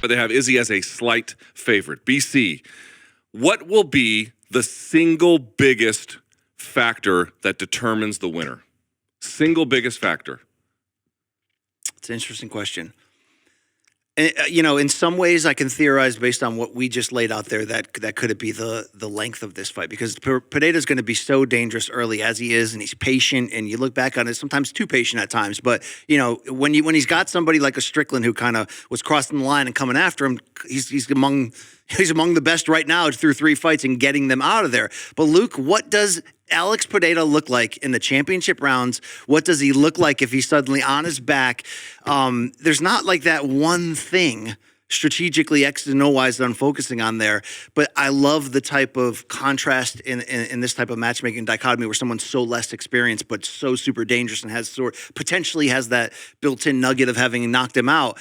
but they have Izzy as a slight favorite. BC, what will be the single biggest factor that determines the winner? Single biggest factor. It's an interesting question. You know, in some ways, I can theorize based on what we just laid out there that could it be the length of this fight, because Pereira's going to be so dangerous early as he is, and he's patient. And you look back on it, sometimes too patient at times. But you know, when he's got somebody like a Strickland who kind of was crossing the line and coming after him, he's among the best right now through 3 fights and getting them out of there. But Luke, what does Alex Pereira look like in the championship rounds? What does he look like if he's suddenly on his back? There's not like that one thing strategically X and O wise that I'm focusing on there, but I love the type of contrast in this type of matchmaking dichotomy where someone's so less experienced but so super dangerous and potentially has that built-in nugget of having knocked him out.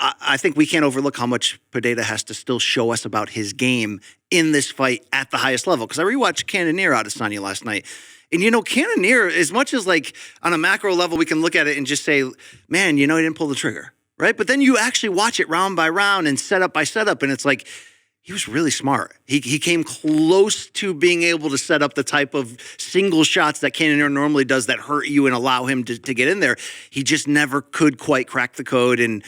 I think we can't overlook how much Pereira has to still show us about his game in this fight at the highest level. Because I rewatched Cannonier Adesanya last night. And, you know, Cannonier, as much as like on a macro level, we can look at it and just say, man, you know, he didn't pull the trigger, right? But then you actually watch it round by round and setup by setup, and it's like, he was really smart. He came close to being able to set up the type of single shots that Cannonier normally does that hurt you and allow him to get in there. He just never could quite crack the code and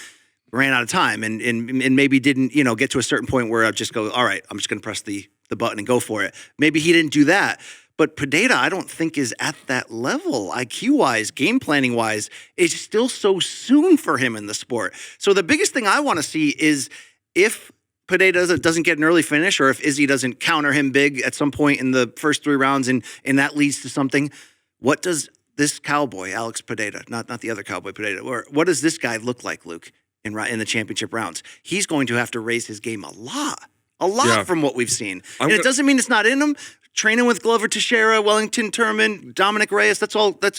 ran out of time and maybe didn't, you know, get to a certain point where I'd just go, all right, I'm just going to press the button and go for it. Maybe he didn't do that. But Pereira, I don't think is at that level, IQ-wise, game planning-wise. It's still so soon for him in the sport. So the biggest thing I want to see is if Pereira doesn't get an early finish, or if Izzy doesn't counter him big at some point in the first 3 rounds and that leads to something, what does this cowboy, Alex Pereira, not the other cowboy Pereira, or what does this guy look like, Luke, in the championship rounds? He's going to have to raise his game a lot from what we've seen. And it doesn't mean it's not in him. Training with Glover Teixeira, Wellington Turman, Dominic Reyes,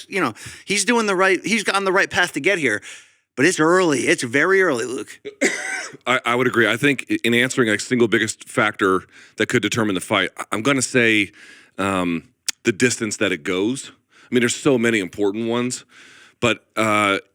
you know, he's on the right path to get here. But it's early. It's very early, Luke. I would agree. I think in answering a single biggest factor that could determine the fight, I'm going to say the distance that it goes. I mean, there's so many important ones. But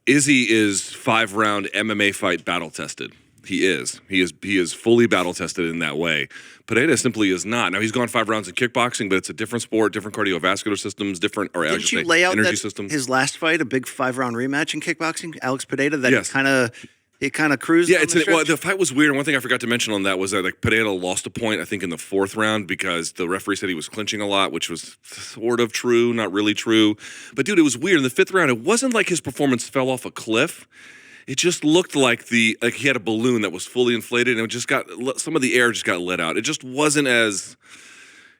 Izzy is 5-round MMA fight battle tested. He is fully battle tested in that way. Pereira simply is not. Now he's gone 5 rounds in kickboxing, but it's a different sport, different cardiovascular systems, different Didn't you lay out energy systems. His last fight, a big 5-round rematch in kickboxing, Alex Pereira, that he kind of cruised. Yeah, the fight was weird. And one thing I forgot to mention on that was that like Pereira lost a point, I think, in the 4th round because the referee said he was clinching a lot, which was sort of true, not really true. But dude, it was weird. In the 5th round, it wasn't like his performance fell off a cliff. It just looked like he had a balloon that was fully inflated, and it just some of the air just got let out. It just wasn't as.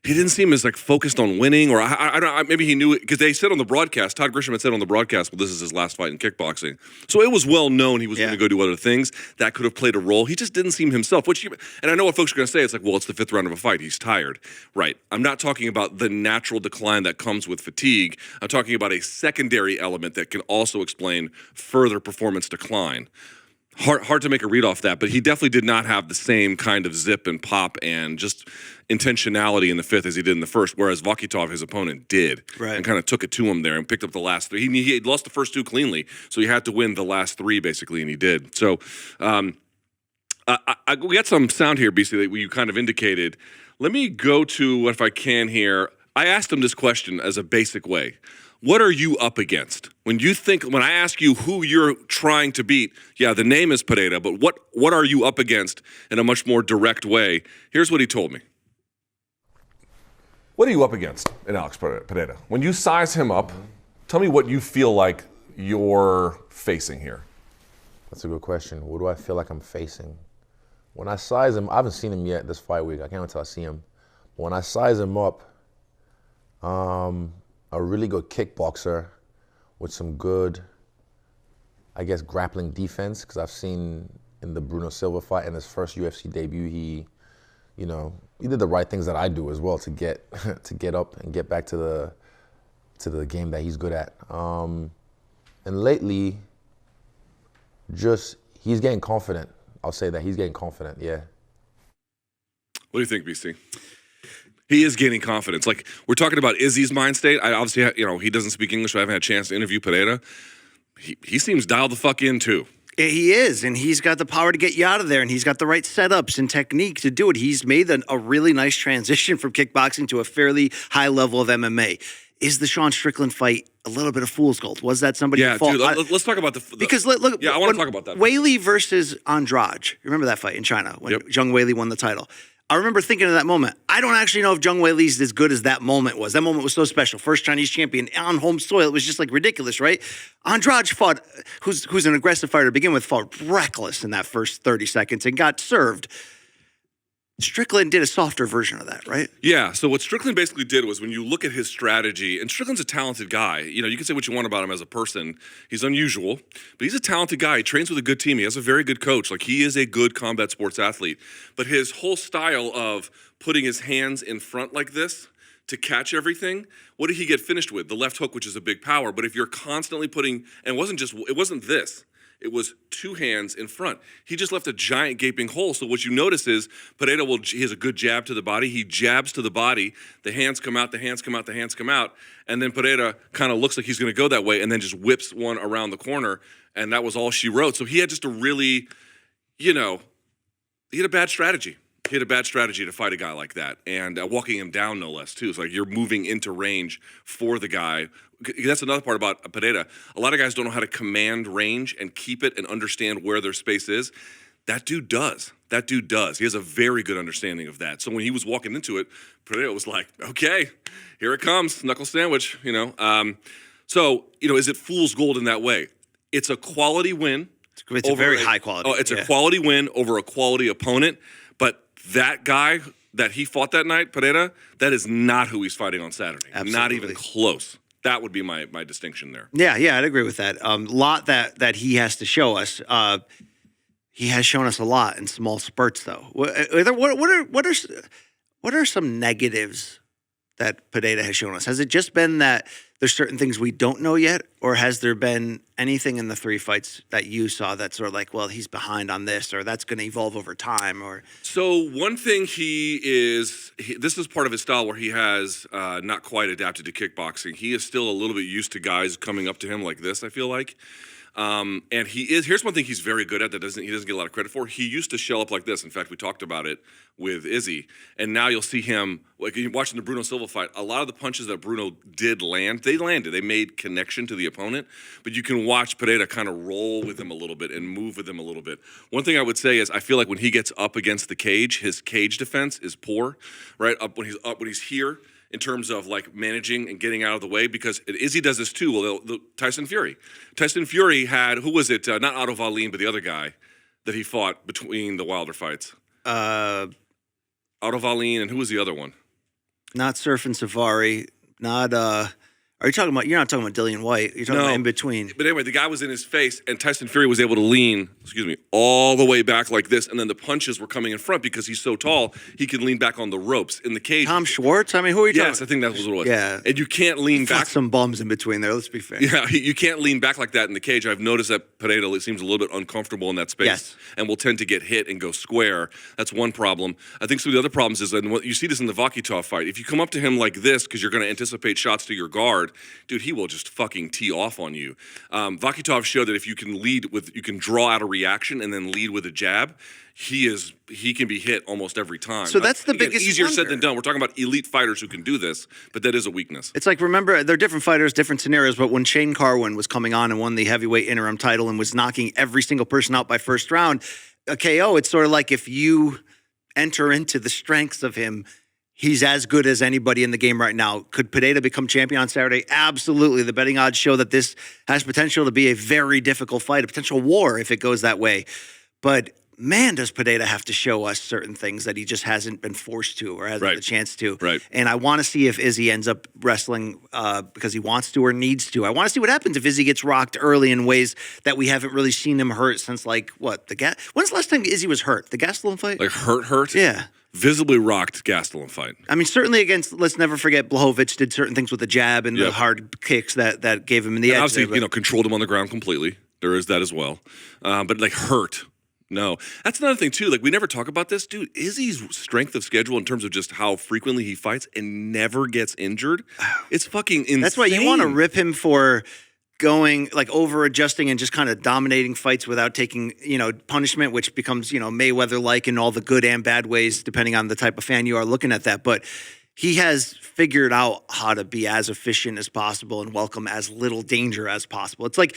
He didn't seem as like focused on winning, or I don't. Maybe he knew it because they said on the broadcast. Todd Grisham had said on the broadcast, "Well, this is his last fight in kickboxing," so it was well known he was going to go do other things that could have played a role. He just didn't seem himself. And I know what folks are going to say. It's like, well, it's the 5th round of a fight. He's tired, right? I'm not talking about the natural decline that comes with fatigue. I'm talking about a secondary element that can also explain further performance decline. Hard to make a read off that, but he definitely did not have the same kind of zip and pop and just intentionality in the 5th as he did in the 1st, whereas Vakitov, his opponent, did. Right. And kind of took it to him there and picked up the last 3. He had lost the first 2 cleanly, so he had to win the last 3, basically, and he did. So we got some sound here, BC, that you kind of indicated. Let me go to, if I can here, I asked him this question as a basic way. What are you up against? When I ask you who you're trying to beat, yeah, the name is Pereira, but what are you up against in a much more direct way? Here's what he told me. What are you up against in Alex Pereira? When you size him up, tell me what you feel like you're facing here. That's a good question. What do I feel like I'm facing? When I size him, I haven't seen him yet this fight week. I can't wait until I see him. But when I size him up, a really good kickboxer with some good, I guess, grappling defense, because I've seen in the Bruno Silva fight and his first UFC debut, he did the right things that I do as well to get up and get back to the game that he's good at. And lately, he's getting confident. I'll say that he's getting confident. Yeah. What do you think, BC? He is gaining confidence. Like, we're talking about Izzy's mind state. I obviously, he doesn't speak English, so I haven't had a chance to interview Pereira. He seems dialed the fuck in, too. He is, and he's got the power to get you out of there, and he's got the right setups and technique to do it. He's made a really nice transition from kickboxing to a fairly high level of MMA. Is the Sean Strickland fight a little bit of fool's gold? Was that somebody? Yeah, dude. Let's talk about because look. Yeah, I want to talk about that. Weili versus Andrade. Remember that fight in China when Zhang Weili won the title? I remember thinking of that moment. I don't actually know if Zhang Weili's as good as that moment was. That moment was so special. First Chinese champion on home soil. It was just like ridiculous, right? Andrade fought, who's an aggressive fighter to begin with, fought reckless in that first 30 seconds and got served. Strickland did a softer version of that, right? Yeah. So what Strickland basically did was when you look at his strategy, and Strickland's a talented guy. You know, you can say what you want about him as a person. He's unusual, but he's a talented guy. He trains with a good team. He has a very good coach. Like, he is a good combat sports athlete. But his whole style of putting his hands in front like this to catch everything, what did he get finished with? The left hook, which is a big power. But if you're constantly putting, and it wasn't this. It was two hands in front. He just left a giant gaping hole. So what you notice is Pereira he has a good jab to the body. He jabs to the body. The hands come out, the hands come out, the hands come out. And then Pereira kind of looks like he's going to go that way and then just whips one around the corner. And that was all she wrote. So he had just a really, he had a bad strategy. He had a bad strategy to fight a guy like that, and walking him down no less too. It's like you're moving into range for the guy. That's another part about Pereira. A lot of guys don't know how to command range and keep it and understand where their space is. That dude does. He has a very good understanding of that. So when he was walking into it, Pereira was like, okay, here it comes, knuckle sandwich, So, is it fool's gold in that way? It's a quality win. It's a very high quality. Oh, it's a quality win over a quality opponent. But that guy that he fought that night, Pereira, that is not who he's fighting on Saturday. Absolutely. Not even close. That would be my distinction there. Yeah, I'd agree with that. Lot that he has to show us. He has shown us a lot in small spurts, though. What are some negatives that Pereira has shown us? Has it just been that there's certain things we don't know yet, or has there been anything in the three fights that you saw that's sort of like, well, he's behind on this, or that's going to evolve over time? Or so one thing this is part of his style where he has not quite adapted to kickboxing. He is still a little bit used to guys coming up to him like this, I feel like. And here's one thing he's very good at that he doesn't get a lot of credit for. He used to shell up like this. In fact, we talked about it with Izzy. And now you'll see him, like you're watching the Bruno Silva fight, a lot of the punches that Bruno did land, they landed. They made connection to the opponent. But you can watch Pereira kind of roll with him a little bit and move with him a little bit. One thing I would say is I feel like when he gets up against the cage, his cage defense is poor, right? When he's here, in terms of like managing and getting out of the way, because Izzy does this too. Well, Tyson Fury had, who was it? Not Otto Wallin, but the other guy that he fought between the Wilder fights. Otto Wallin, and who was the other one? Not Surf and Safari. Not Are you talking about? You're not talking about Dillian White. You're talking about in between. But anyway, the guy was in his face, and Tyson Fury was able to lean, all the way back like this, and then the punches were coming in front because he's so tall. He can lean back on the ropes in the cage. Tom Schwartz. I mean, who are you talking? Yes, I think that was what it was. Yeah, and you can't lean back. Some bums in between there. Let's be fair. Yeah, you can't lean back like that in the cage. I've noticed that Pereira seems a little bit uncomfortable in that space, and will tend to get hit and go square. That's one problem. I think some of the other problems is, and you see this in the Vakitov fight. If you come up to him like this because you're going to anticipate shots to your guard, dude, he will just fucking tee off on you. Vakitov showed that if you can draw out a reaction and then lead with a jab, he can be hit almost every time. So that's the biggest easier said than done. We're talking about elite fighters who can do this, but that is a weakness. It's like, remember, they're different fighters, different scenarios, but when Shane Carwin was coming on and won the heavyweight interim title and was knocking every single person out by first round, a KO, it's sort of like if you enter into the strengths of him, he's as good as anybody in the game right now. Could Pereira become champion on Saturday? Absolutely. The betting odds show that this has potential to be a very difficult fight, a potential war if it goes that way. But man, does Pereira have to show us certain things that he just hasn't been forced to or hasn't had the chance to. Right. And I want to see if Izzy ends up wrestling because he wants to or needs to. I want to see what happens if Izzy gets rocked early in ways that we haven't really seen him hurt since, like, when's the last time Izzy was hurt? The Gastelum fight? Like hurt? Yeah. Visibly rocked Gastelum fight. I mean, certainly against, let's never forget, Blachowicz did certain things with the jab and the hard kicks that gave him in the edge. Obviously, controlled him on the ground completely. There is that as well. But like hurt. No. That's another thing too. Like, we never talk about this. Dude, Izzy's strength of schedule in terms of just how frequently he fights and never gets injured, it's fucking insane. That's why you want to rip him for going like over adjusting and just kind of dominating fights without taking, punishment, which becomes, Mayweather-like in all the good and bad ways, depending on the type of fan you are looking at that. But he has figured out how to be as efficient as possible and welcome as little danger as possible. It's like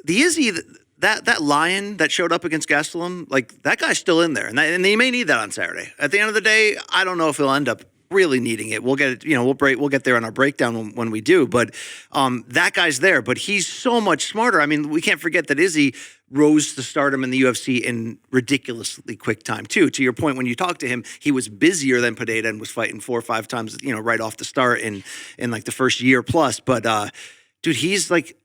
the Izzy, that lion that showed up against Gastelum, like that guy's still in there. And they may need that on Saturday. At the end of the day, I don't know if he'll end up really needing it. We'll get it, we'll get there on our breakdown when we do. But that guy's there, but he's so much smarter. I mean, we can't forget that Izzy rose to stardom in the UFC in ridiculously quick time too. To your point, when you talk to him, he was busier than Pereira and was fighting 4 or 5 times, right off the start in like the first year plus. But dude, he's like,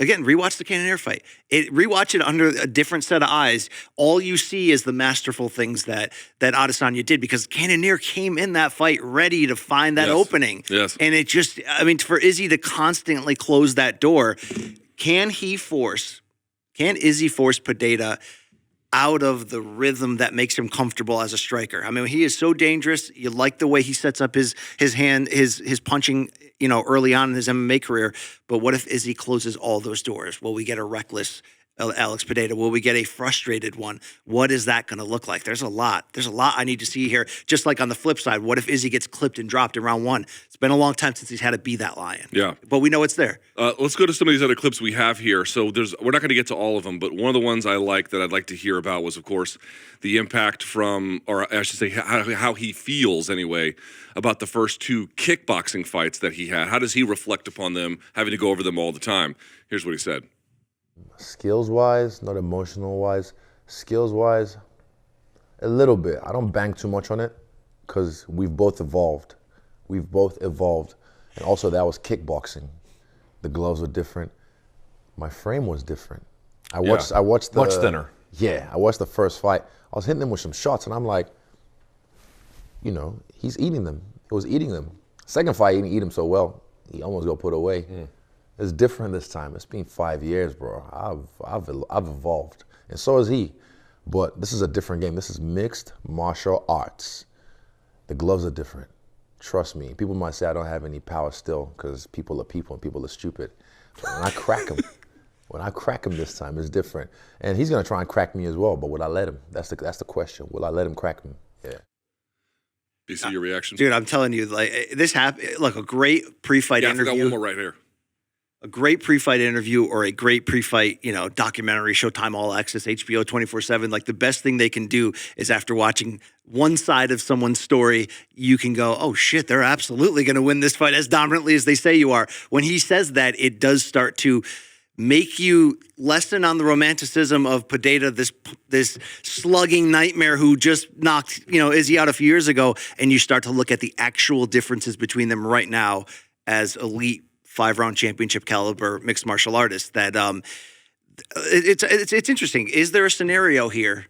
again, rewatch the Cannonier fight. Rewatch it under a different set of eyes. All you see is the masterful things that Adesanya did, because Cannonier came in that fight ready to find that opening. Yes. And it just, for Izzy to constantly close that door, can Izzy force Pereira out of the rhythm that makes him comfortable as a striker? I mean, he is so dangerous. You like the way he sets up his hand, his punching, early on in his MMA career. But what if Izzy closes all those doors? Will we get a reckless Alex Pereira? Will we get a frustrated one? What is that going to look like? There's a lot I need to see here. Just like on the flip side, what if Izzy gets clipped and dropped in round 1? It's been a long time since he's had to be that lion. Yeah. But we know it's there. Let's go to some of these other clips we have here. So we're not going to get to all of them, but one of the ones I like that I'd like to hear about was, of course, the impact from, or I should say how he feels anyway, about the first 2 kickboxing fights that he had. How does he reflect upon them, having to go over them all the time? Here's what he said. Skills-wise, not emotional-wise. Skills-wise, a little bit. I don't bang too much on it because we've both evolved. And also that was kickboxing. The gloves were different. My frame was different. I watched the much thinner. Yeah, I watched the first fight. I was hitting him with some shots, and I'm like, he's eating them. He was eating them. Second fight, he didn't eat them so well. He almost got put away. It's different this time. It's been 5 years, bro. I've evolved, and so has he. But this is a different game. This is mixed martial arts. The gloves are different. Trust me. People might say I don't have any power still because people are people and people are stupid. But when I crack him, this time, it's different. And he's gonna try and crack me as well. But will I let him? That's the question. Will I let him crack me? Yeah. Do you see your reaction? Dude, I'm telling you, like, this happened. Look, a great pre-fight interview. I got one more right here. A great pre-fight interview or a great pre-fight, documentary, Showtime, All Access, HBO 24/7. Like, the best thing they can do is, after watching one side of someone's story, you can go, oh shit, they're absolutely going to win this fight as dominantly as they say you are. When he says that, it does start to make you lessen on the romanticism of Pereira, this slugging nightmare who just knocked, Izzy out a few years ago, and you start to look at the actual differences between them right now as elite 5-round championship caliber mixed martial artists. That it's interesting. Is there a scenario here?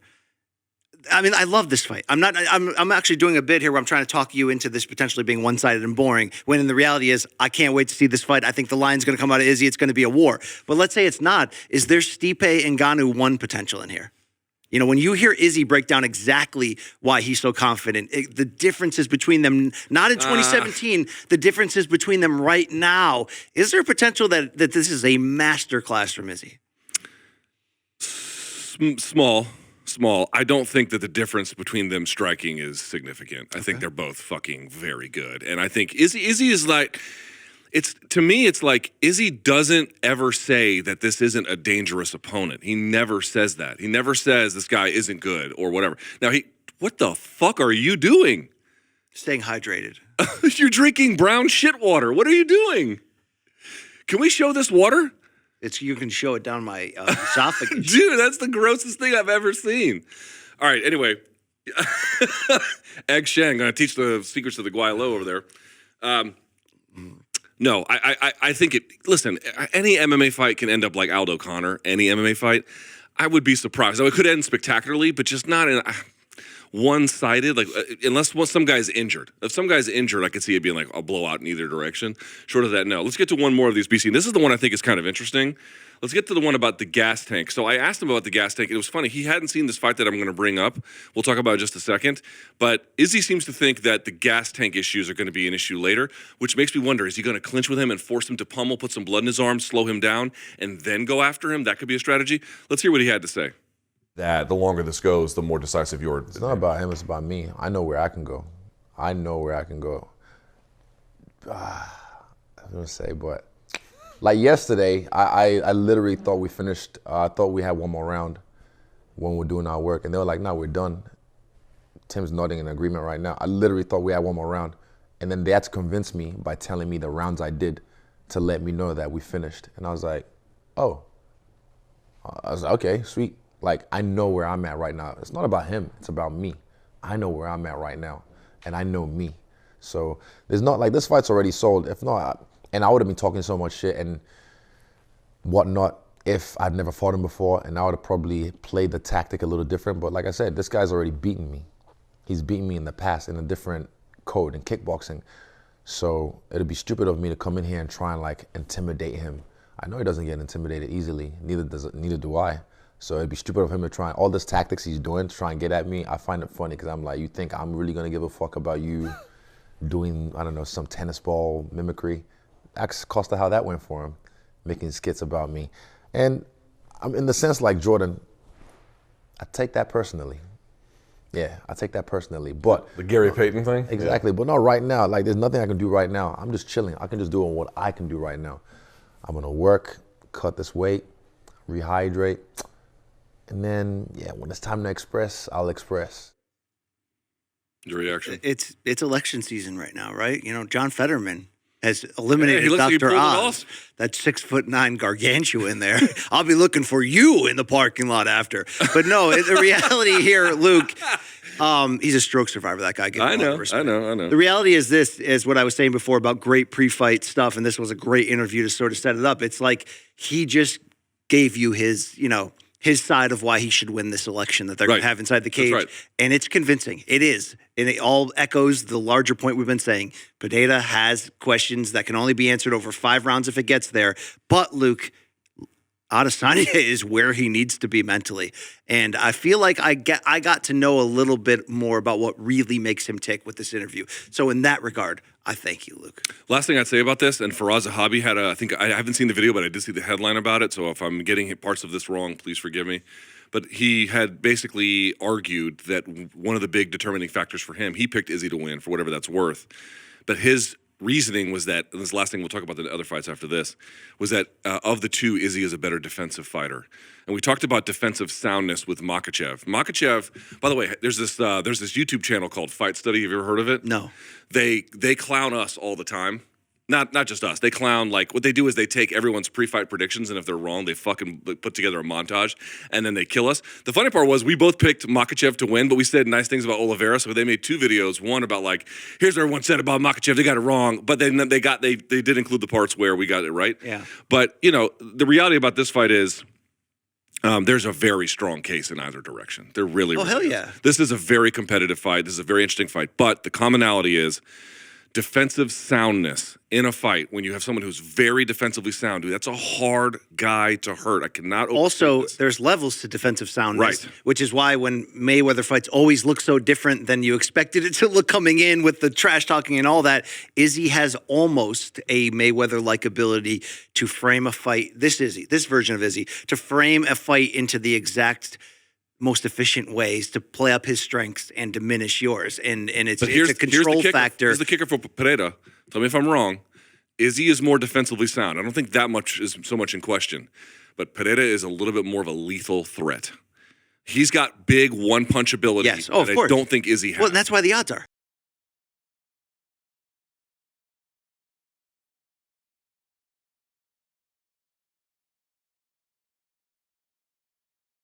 I mean, I love this fight. I'm actually doing a bit here where I'm trying to talk you into this potentially being one-sided and boring, when in the reality is I can't wait to see this fight. I think the line's going to come out of Izzy. It's going to be a war. But let's say it's not. Is there Stipe Ngannou 1 potential in here? When you hear Izzy break down exactly why he's so confident, the differences between them, not in 2017, the differences between them right now, is there a potential that this is a masterclass from Izzy? Small. I don't think that the difference between them striking is significant. I think they're both fucking very good. And I think Izzy is like, to me, it's like Izzy doesn't ever say that this isn't a dangerous opponent. He never says that. He never says this guy isn't good or whatever. Now, what the fuck are you doing? Staying hydrated. You're drinking brown shit water. What are you doing? Can we show this water? You can show it down my esophagus. Dude, that's the grossest thing I've ever seen. All right, anyway. Egg Shen, going to teach the secrets of the Guaylo over there. No, I think listen, any MMA fight can end up like Aldo Connor, any MMA fight. I would be surprised. It could end spectacularly, but just not in. one-sided. Like unless some guy's injured. If some guy's injured, I could see it being like a blowout in either direction. Short of that, no. Let's get to one more of these, BC. And this is the one I think is kind of interesting. Let's get to the one about the gas tank. So I asked him about the gas tank. It was funny. He hadn't seen this fight that I'm going to bring up. We'll talk about it in just a second. But Izzy seems to think that the gas tank issues are going to be an issue later, which makes me wonder, is he going to clinch with him and force him to pummel, put some blood in his arm, slow him down, and then go after him? That could be a strategy. Let's hear what he had to say. That the longer this goes, the more decisive you're. It's not about him, it's about me. I know where I can go. I know where I can go. I was going to say, but like yesterday, I literally thought we finished. I thought we had one more round when we're doing our work. And they were like, no, we're done. Tim's nodding in agreement right now. I literally thought we had one more round. And then they had to convince me by telling me the rounds I did to let me know that we finished. And I was like, oh. I was like, okay, sweet. Like, I know where I'm at right now. It's not about him. It's about me. I know where I'm at right now. And I know me. So there's not, like, this fight's already sold. If not, and I would have been talking so much shit and whatnot if I'd never fought him before, and I would have probably played the tactic a little different. But like I said, this guy's already beaten me. He's beaten me in the past in a different code in kickboxing. So it'd be stupid of me to come in here and try and like intimidate him. I know he doesn't get intimidated easily. Neither do I. So it'd be stupid of him to try all this tactics he's doing to try and get at me. I find it funny because I'm like, you think I'm really gonna give a fuck about you doing, I don't know, some tennis ball mimicry? Ask Costa how that went for him, making skits about me. And I'm in the sense like Jordan, I take that personally. Yeah, I take that personally. But The Gary Payton thing? exactly, Yeah. but not right now. Like there's nothing I can do right now. I'm just chilling. I can just do what I can do right now. I'm gonna work, cut this weight, rehydrate, and then when it's time to express, I'll express. Your reaction? It's election season right now, right? You know, John Fetterman has eliminated He looks like he Dr. pulled it Oz, off. that 6'9" gargantua in there. I'll be looking for you in the parking lot after. But no, the reality here, Luke, he's a stroke survivor, that guy. Give him I a lot know, of respect. I know. The reality is this, is what I was saying before about great pre-fight stuff, and this was a great interview to sort of set it up. It's like he just gave you his, his side of why he should win this election that they're going to have inside the cage. right. And it's convincing. It is. And it all echoes the larger point we've been saying. Pereira has questions that can only be answered over 5 rounds if it gets there. But, Luke, Adesanya is where he needs to be mentally. And I feel like I got to know a little bit more about what really makes him tick with this interview. So in that regard, I thank you, Luke. Last thing I'd say about this, and Faraz Zahabi had I haven't seen the video, but I did see the headline about it, so if I'm getting parts of this wrong, please forgive me. But he had basically argued that one of the big determining factors for him, he picked Izzy to win for whatever that's worth. But his reasoning was that, and this is the last thing, we'll talk about the other fights after this, was that of the two, Izzy is a better defensive fighter. And we talked about defensive soundness with Makhachev. Makhachev, by the way, there's this YouTube channel called Fight Study. Have you ever heard of it? No. They clown us all the time. Not just us. They clown, like, what they do is they take everyone's pre-fight predictions, and if they're wrong, they fucking put together a montage, and then they kill us. The funny part was we both picked Makhachev to win, but we said nice things about Oliveira, so they made 2 videos. One about, like, here's what everyone said about Makhachev, they got it wrong, but then they did include the parts where we got it right. Yeah. But, the reality about this fight is there's a very strong case in either direction. There really, really hell is. yeah. This is a very competitive fight. This is a very interesting fight, but the commonality is defensive soundness in a fight. When you have someone who's very defensively sound, dude, that's a hard guy to hurt. I cannot Also, this. there's levels to defensive soundness, Right. which is why when Mayweather fights always look so different than you expected it to look coming in with the trash talking and all that, Izzy has almost a Mayweather-like ability to frame a fight. This version of Izzy, to frame a fight into the exact most efficient ways to play up his strengths and diminish yours. And it's a control factor. Here's the kicker for Pereira. Tell me if I'm wrong. Izzy is more defensively sound. I don't think that much is so much in question. But Pereira is a little bit more of a lethal threat. He's got big one-punch ability Yes. Oh, of that course. I don't think Izzy has. Well, that's why the odds are.